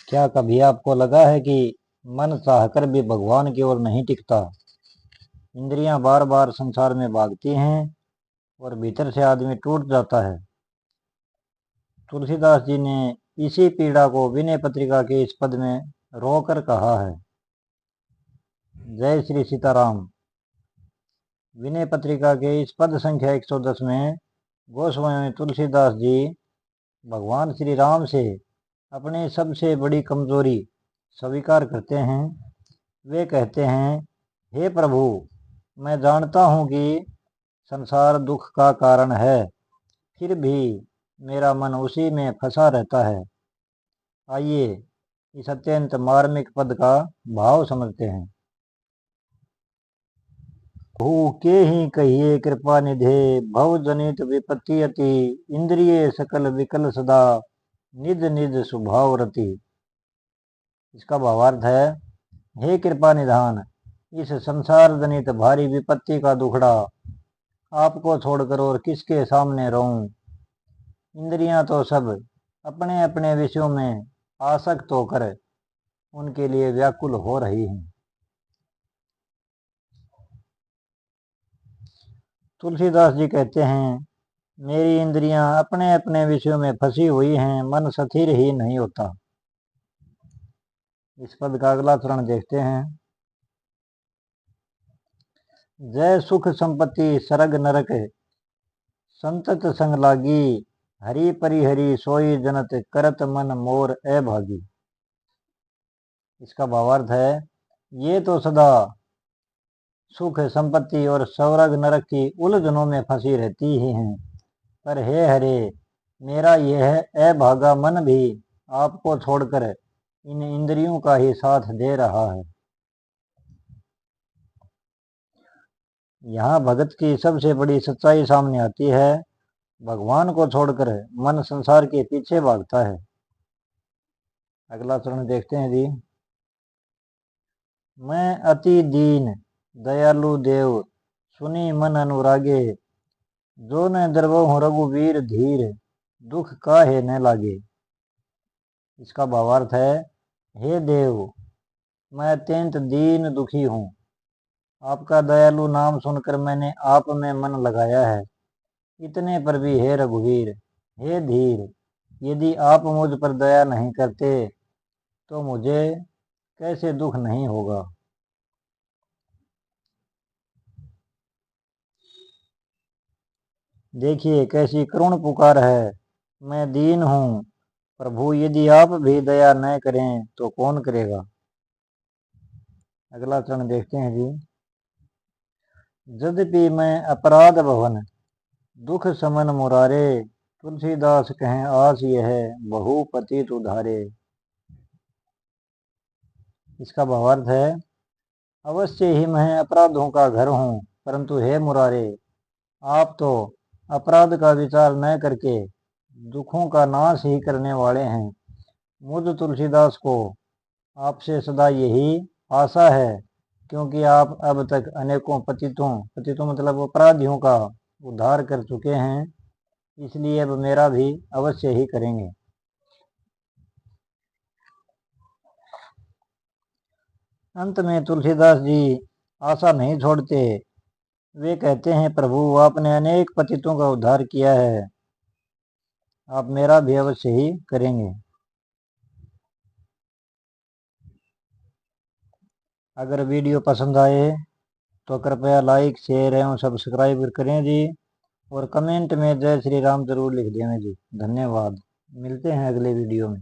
क्या कभी आपको लगा है कि मन चाहकर भी भगवान की ओर नहीं टिकता? इंद्रियां बार बार संसार में भागती हैं और भीतर से आदमी टूट जाता है। तुलसीदास जी ने इसी पीड़ा को विनय पत्रिका के इस पद में रोकर कहा है। जय श्री सीताराम। विनय पत्रिका के इस पद संख्या 110 में गोस्वामी तुलसीदास जी भगवान श्री राम से अपनी सबसे बड़ी कमजोरी स्वीकार करते हैं। वे कहते हैं, हे प्रभु, मैं जानता हूँ कि संसार दुख का कारण है, फिर भी मेरा मन उसी में फंसा रहता है। आइए इस अत्यंत मार्मिक पद का भाव समझते हैं। भू के ही कहिए कृपा निधे, भव जनित विपत्ति अति, इंद्रिय सकल विकल सदा, निज निज स्वभाव रति। इसका भावार्थ है, हे कृपा निधान, इस संसार जनित भारी विपत्ति का दुखड़ा आपको छोड़कर और किसके सामने रहूं। इंद्रियां तो सब अपने अपने विषयों में आसक्त होकर उनके लिए व्याकुल हो रही हैं। तुलसीदास जी कहते हैं, मेरी इंद्रियां अपने अपने विषयों में फंसी हुई हैं, मन स्थिर ही नहीं होता। इस पद का अगला चरण देखते हैं। जय सुख संपत्ति सरग नरक, संतत संग लागी, हरि परिहरि सोई जनत, करत मन मोर अभागी। इसका भावार्थ है, ये तो सदा सुख संपत्ति और स्वर्ग नरक की उलझनों में फंसी रहती ही हैं, पर हे हरे, मेरा यह अभागा मन भी आपको छोड़कर इन इंद्रियों का ही साथ दे रहा है। यहाँ भगत की सबसे बड़ी सच्चाई सामने आती है। भगवान को छोड़कर मन संसार के पीछे भागता है। अगला चरण देखते हैं जी। मैं अति दीन दयालु देव, सुनी मन अनुरागे, जो न द्रवहु रघुवीर धीर, दुख काहे न लागे। इसका भावार्थ है, हे देव, मैं अत्यंत दीन दुखी हूँ। आपका दयालु नाम सुनकर मैंने आप में मन लगाया है। इतने पर भी हे रघुवीर, हे धीर, यदि आप मुझ पर दया नहीं करते तो मुझे कैसे दुख नहीं होगा। देखिए कैसी करुण पुकार है। मैं दीन हूँ प्रभु, यदि आप भी दया न करें तो कौन करेगा। अगला चरण देखते हैं जी। यद्यपि मैं अपराध भवन, दुख समन मुरारे, तुलसीदास कहें आस यह, बहु पतित उधारे। इसका भावार्थ है, अवश्य ही मैं अपराधों का घर हूँ, परंतु हे मुरारे, आप तो अपराध का विचार न करके दुखों का नाश ही करने वाले हैं। मुझ तुलसीदास को आपसे सदा यही आशा है, क्योंकि आप अब तक अनेकों पतितों मतलब अपराधियों का उद्धार कर चुके हैं, इसलिए अब मेरा भी अवश्य ही करेंगे। अंत में तुलसीदास जी आशा नहीं छोड़ते। वे कहते हैं, प्रभु, आपने अनेक पतितों का उद्धार किया है, आप मेरा भी अवश्य ही करेंगे। अगर वीडियो पसंद आए तो कृपया लाइक शेयर एवं सब्सक्राइब करें जी, और कमेंट में जय श्री राम जरूर लिख दें जी। धन्यवाद। मिलते हैं अगले वीडियो में।